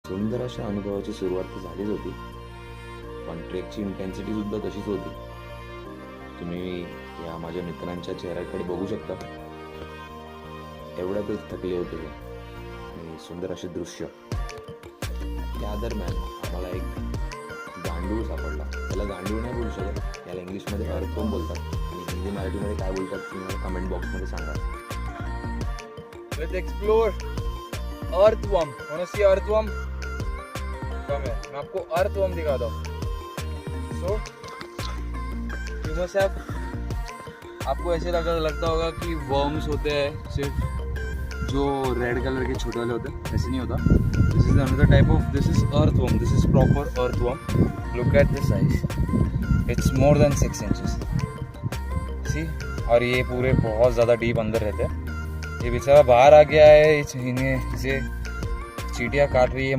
सुंदर अशा अनुभवाची सुरुवात तर झालीच होती, पण ट्रेकची इंटेन्सिटी सुद्धा तशीच होती. तुम्ही या माझ्या मित्रांच्या चेहऱ्याकडे बघू शकता. एवढ्यातच थकले होते ते आणि सुंदर असे दृश्य. त्या दरम्यान आम्हाला एक गांडूळ सापडला. त्याला गांडूळ नाही बोलू शकत, याला इंग्लिशमध्ये अर्थवर्म बोलतात आणि हिंदी मराठीमध्ये काय बोलतात तुम्ही कमेंट बॉक्समध्ये सांगा. Let's explore earthworm. Wanna see earthworm? Come here. मैं आपको earthworm दिखाता हूँ. So you must have. आपको ऐसे लगता होगा कि वर्म्स होते हैं सिर्फ जो रेड कलर के छोटे वाले होते हैं, ऐसे नहीं होता. This is another type of. This is earthworm. This is proper earthworm. Look at the size. It's more than 6 inches. See? और ये पूरे बहुत ज़्यादा डीप अंदर रहते हैं. ये बेचारा बाहर आ गया है, इसे चींटियाँ काट रही है.